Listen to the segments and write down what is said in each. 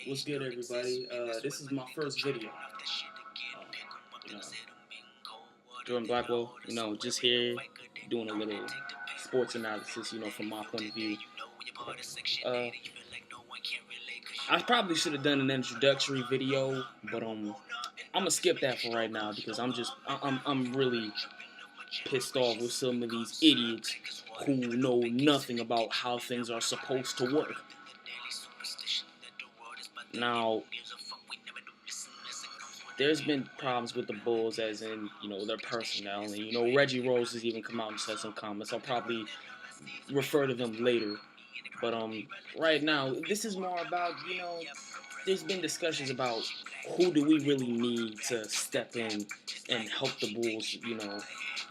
What's good, everybody? This is my first video. You know, Jordan Blackwell. Just here doing a little sports analysis. From my point of view. Uh, I probably should have done an introductory video, but I'm gonna skip that for right now because I'm really pissed off with some of these idiots who know nothing about how things are supposed to work. Now, there's been problems with the Bulls, as in, their personnel, and Reggie Rose has even come out and said some comments. I'll probably refer to them later, but right now, this is more about, there's been discussions about who do we really need to step in and help the Bulls,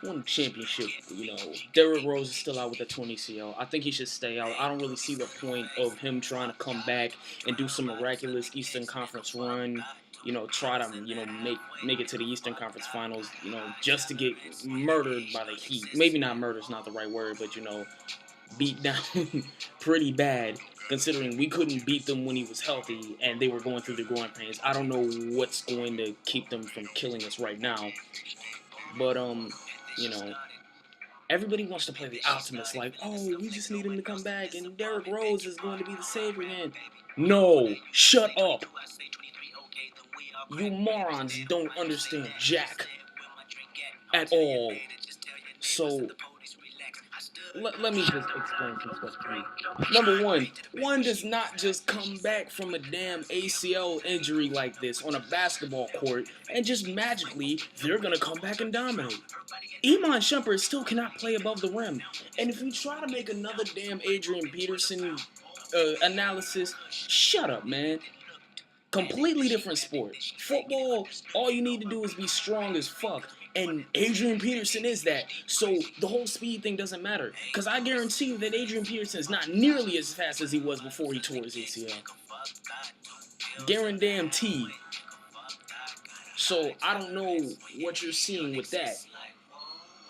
win the championship. Derrick Rose is still out with the 20 CL. I think he should stay out. I don't really see the point of him trying to come back and do some miraculous Eastern Conference run. Try to, make it to the Eastern Conference Finals, just to get murdered by the Heat. Maybe not murder is not the right word, but, beat down pretty bad, considering we couldn't beat them when he was healthy and they were going through the growing pains. I don't know what's going to keep them from killing us right now. But, you know, everybody wants to play the optimist, like, oh, we just need him to come back and Derrick Rose is going to be the savior again. No, shut up. You morons don't understand Jack at all. So, let me just explain some stuff to you. Number one does not just come back from a damn ACL injury like this on a basketball court and just magically they're gonna come back and dominate. Iman Shumpert still cannot play above the rim. And if you try to make another damn Adrian Peterson analysis, shut up, man. Completely different sport. Football, all you need to do is be strong as fuck. And Adrian Peterson is that. So the whole speed thing doesn't matter. Because I guarantee you that Adrian Peterson is not nearly as fast as he was before he tore his ACL. Guarantee. So I don't know what you're seeing with that.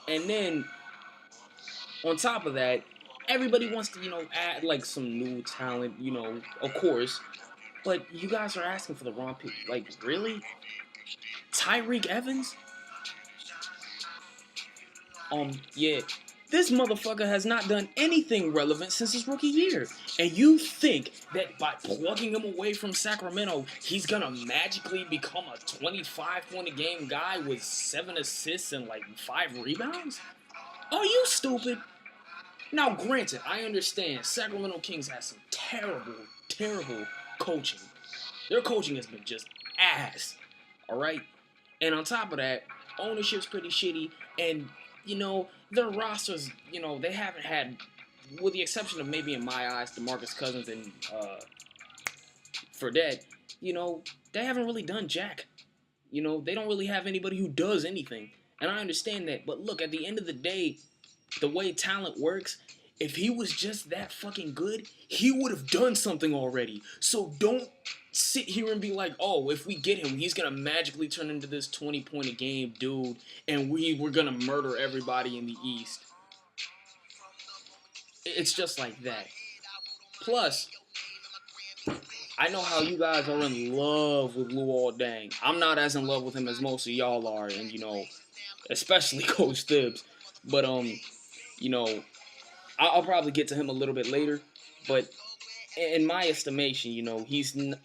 And then, on top of that, everybody wants to, add like some new talent, of course. But you guys are asking for the wrong people. Like, really? Tyreke Evans? Yeah. This motherfucker has not done anything relevant since his rookie year. And you think that by plugging him away from Sacramento, he's gonna magically become a 25-point-a-game guy with 7 assists and like 5 rebounds? Are you stupid? Now, granted, I understand Sacramento Kings has some terrible, terrible coaching. Their coaching has been just ass, alright? And on top of that, ownership's pretty shitty, and, their rosters, they haven't had, with the exception of maybe in my eyes, DeMarcus Cousins and Fredette, they haven't really done jack. They don't really have anybody who does anything. And I understand that, but look, at the end of the day, the way talent works, if he was just that fucking good, he would have done something already. So don't sit here and be like, oh, if we get him, he's going to magically turn into this 20-point-a-game dude, and we're going to murder everybody in the East. It's just like that. Plus, I know how you guys are in love with Luol Deng. I'm not as in love with him as most of y'all are, and, especially Coach Thibs. But, I'll probably get to him a little bit later, but in my estimation, he's not,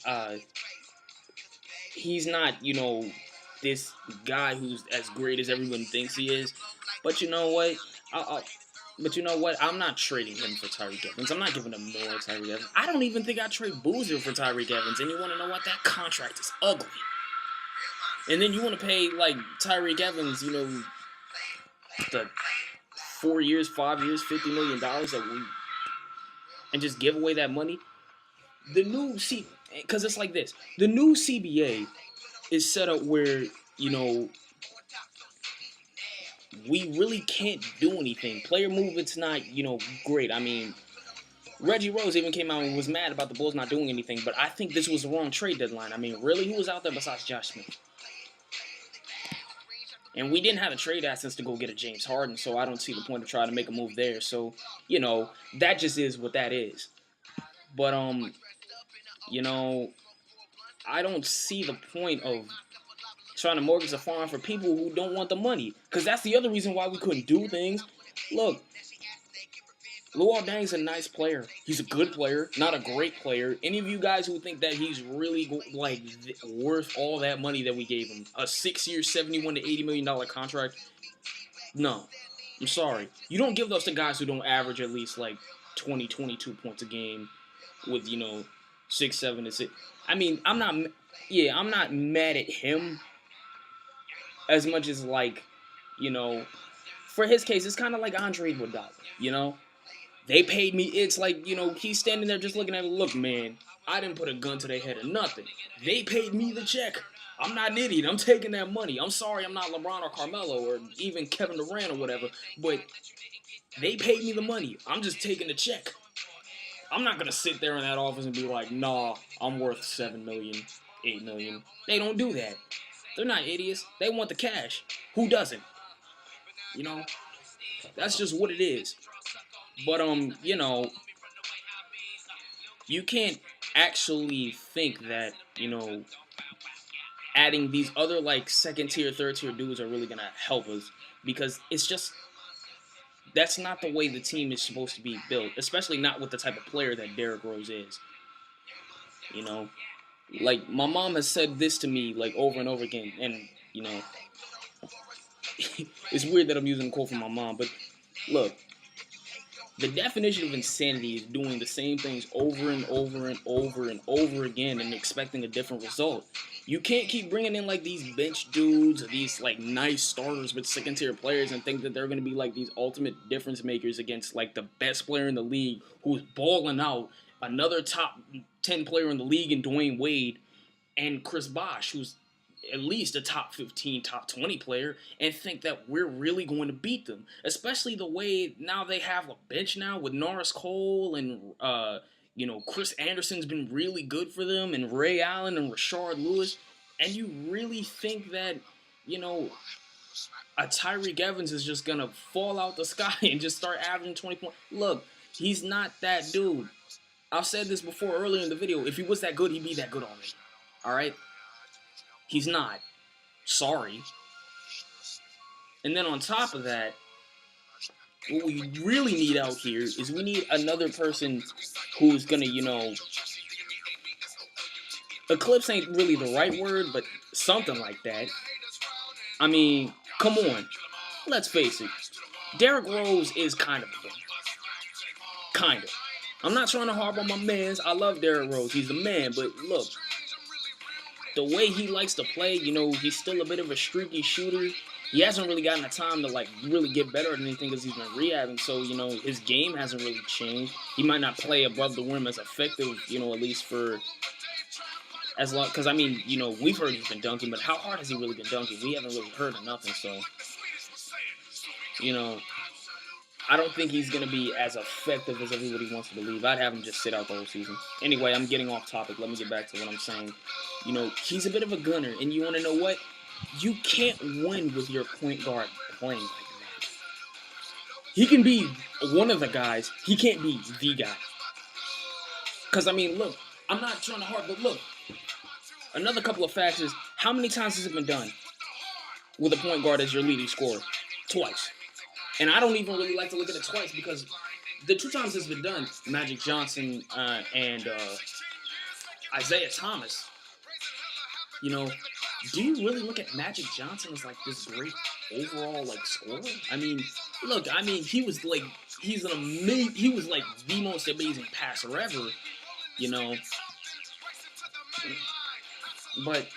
this guy who's as great as everyone thinks he is. But you know what? I'm not trading him for Tyreke Evans. I'm not giving him more Tyreke Evans. I don't even think I'd trade Boozer for Tyreke Evans. And you want to know what? That contract is ugly. And then you want to pay, like, Tyreke Evans, the 4 years, 5 years, $50 million and just give away that money. Because it's like this. The new CBA is set up where, we really can't do anything. Player movement's not, great. I mean, Reggie Rose even came out and was mad about the Bulls not doing anything, but I think this was the wrong trade deadline. I mean, really? Who was out there besides Josh Smith? And we didn't have the trade assets to go get a James Harden, so I don't see the point of trying to make a move there. So, that just is what that is. But, I don't see the point of trying to mortgage a farm for people who don't want the money. Because that's the other reason why we couldn't do things. Look, Luol Deng's a nice player. He's a good player, not a great player. Any of you guys who think that he's really like worth all that money that we gave him, a 6-year, $71 to $80 million contract, no. I'm sorry. You don't give those to guys who don't average at least like 20, 22 points a game with, 6, 7, and 6. I mean, I'm not mad at him as much as like, for his case, it's kind of like Andre Iguodala, They paid me. It's like, he's standing there just looking at it. Look, man, I didn't put a gun to their head or nothing. They paid me the check. I'm not an idiot. I'm taking that money. I'm sorry I'm not LeBron or Carmelo or even Kevin Durant or whatever, but they paid me the money. I'm just taking the check. I'm not going to sit there in that office and be like, nah, I'm worth $7 million, $8 million. They don't do that. They're not idiots. They want the cash. Who doesn't? That's just what it is. But, you can't actually think that, adding these other, like, second-tier, third-tier dudes are really going to help us. Because it's just, that's not the way the team is supposed to be built. Especially not with the type of player that Derrick Rose is. Like, my mom has said this to me, like, over and over again. And, it's weird that I'm using a quote from my mom. But, look. The definition of insanity is doing the same things over and over and over and over again and expecting a different result. You can't keep bringing in like these bench dudes or these like nice starters with second tier players and think that they're going to be like these ultimate difference makers against like the best player in the league who's balling out, another top 10 player in the league in Dwayne Wade, and Chris Bosh, who's at least a top 15, top 20 player, and think that we're really going to beat them. Especially the way now they have a bench now with Norris Cole and, Chris Anderson's been really good for them, and Ray Allen and Rashard Lewis. And you really think that, a Tyreek Evans is just going to fall out the sky and just start averaging 20 points? Look, he's not that dude. I've said this before earlier in the video. If he was that good, he'd be that good already. All right? He's not. Sorry. And then on top of that, what we really need out here is we need another person who's going to, eclipse ain't really the right word, but something like that. I mean, come on. Let's face it. Derrick Rose is kind of a thing. Kind of. I'm not trying to harp on my mans. I love Derrick Rose. He's the man, but look. The way he likes to play, he's still a bit of a streaky shooter. He hasn't really gotten the time to, like, really get better at anything because he's been rehabbing. So, his game hasn't really changed. He might not play above the rim as effective, at least for as long. Because, I mean, we've heard he's been dunking, but how hard has he really been dunking? We haven't really heard of nothing. So, I don't think he's going to be as effective as everybody wants to believe. I'd have him just sit out the whole season. Anyway, I'm getting off topic. Let me get back to what I'm saying. He's a bit of a gunner. And you want to know what? You can't win with your point guard playing like that. He can be one of the guys. He can't be the guy. Because, I mean, look. I'm not trying to harp, but look. Another couple of facts is, how many times has it been done with a point guard as your leading scorer? Twice. And I don't even really like to look at it twice because the 2 times it's been done, Magic Johnson and Isaiah Thomas, do you really look at Magic Johnson as like this great overall like scorer? I mean, look, he was like he was like the most amazing passer ever, But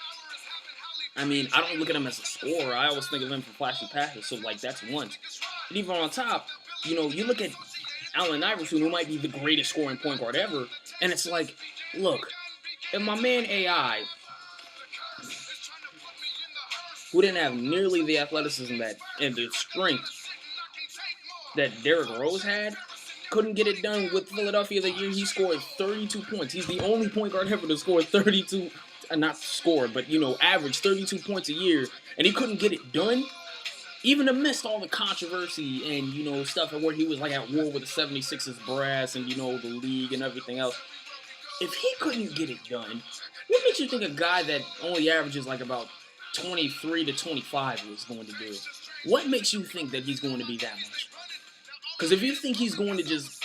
I mean, I don't look at him as a scorer. I always think of him for flashy passes. So like that's one. And even on top, you look at Allen Iverson, who might be the greatest scoring point guard ever, and it's like, look, if my man AI, who didn't have nearly the athleticism and the strength that Derrick Rose had, couldn't get it done with Philadelphia the year he scored 32 points. He's the only point guard ever to score 32, not score, but, average 32 points a year, and he couldn't get it done. Even amidst all the controversy and, stuff where he was, like, at war with the 76ers brass and, the league and everything else. If he couldn't get it done, What makes you think a guy that only averages like about 23 to 25 is going to do it? What makes you think that he's going to be that much? Because if you think he's going to just,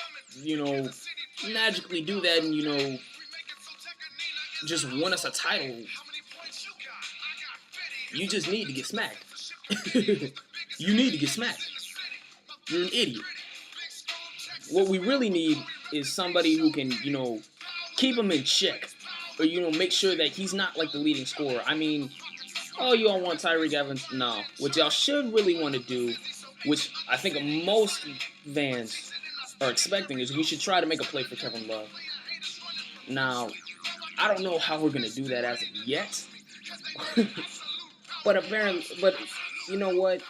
magically do that and, just win us a title, you just need to get smacked. You need to get smacked. You're an idiot. What we really need is somebody who can, keep him in check. Or, make sure that he's not like the leading scorer. I mean, oh, you all want Tyreek Evans? No. What y'all should really want to do, which I think most fans are expecting, is we should try to make a play for Kevin Love. Now, I don't know how we're going to do that as of yet. But you know what?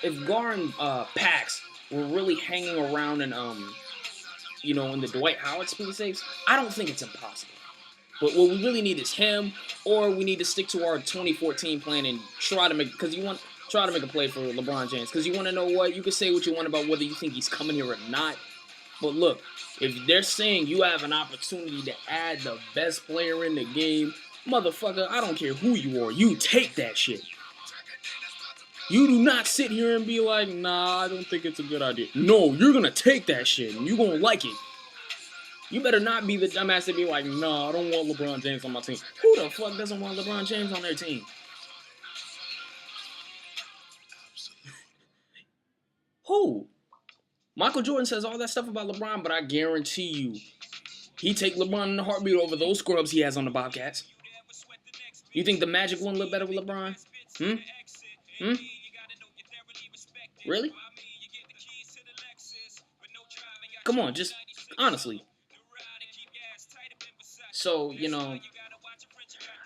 If Gar and Pax were really hanging around in in the Dwight Howard speed safes, I don't think it's impossible. But what we really need is him, or we need to stick to our 2014 plan and try to make a play for LeBron James. Because you want to know what? You can say what you want about whether you think he's coming here or not. But look, if they're saying you have an opportunity to add the best player in the game, motherfucker, I don't care who you are, you take that shit. You do not sit here and be like, nah, I don't think it's a good idea. No, you're going to take that shit and you're going to like it. You better not be the dumbass to be like, nah, I don't want LeBron James on my team. Who the fuck doesn't want LeBron James on their team? Who? Michael Jordan says all that stuff about LeBron, but I guarantee you, he'd take LeBron in a heartbeat over those scrubs he has on the Bobcats. You think the Magic wouldn't look better with LeBron? Really? Come on, just honestly. So,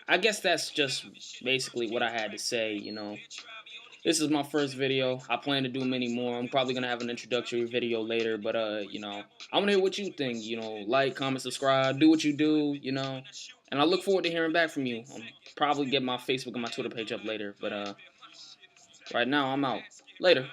I guess that's just basically what I had to say, This is my first video. I plan to do many more. I'm probably going to have an introductory video later, but, I want to hear what you think, like, comment, subscribe, do what you do, and I look forward to hearing back from you. I'll probably get my Facebook and my Twitter page up later, but, right now I'm out. Later.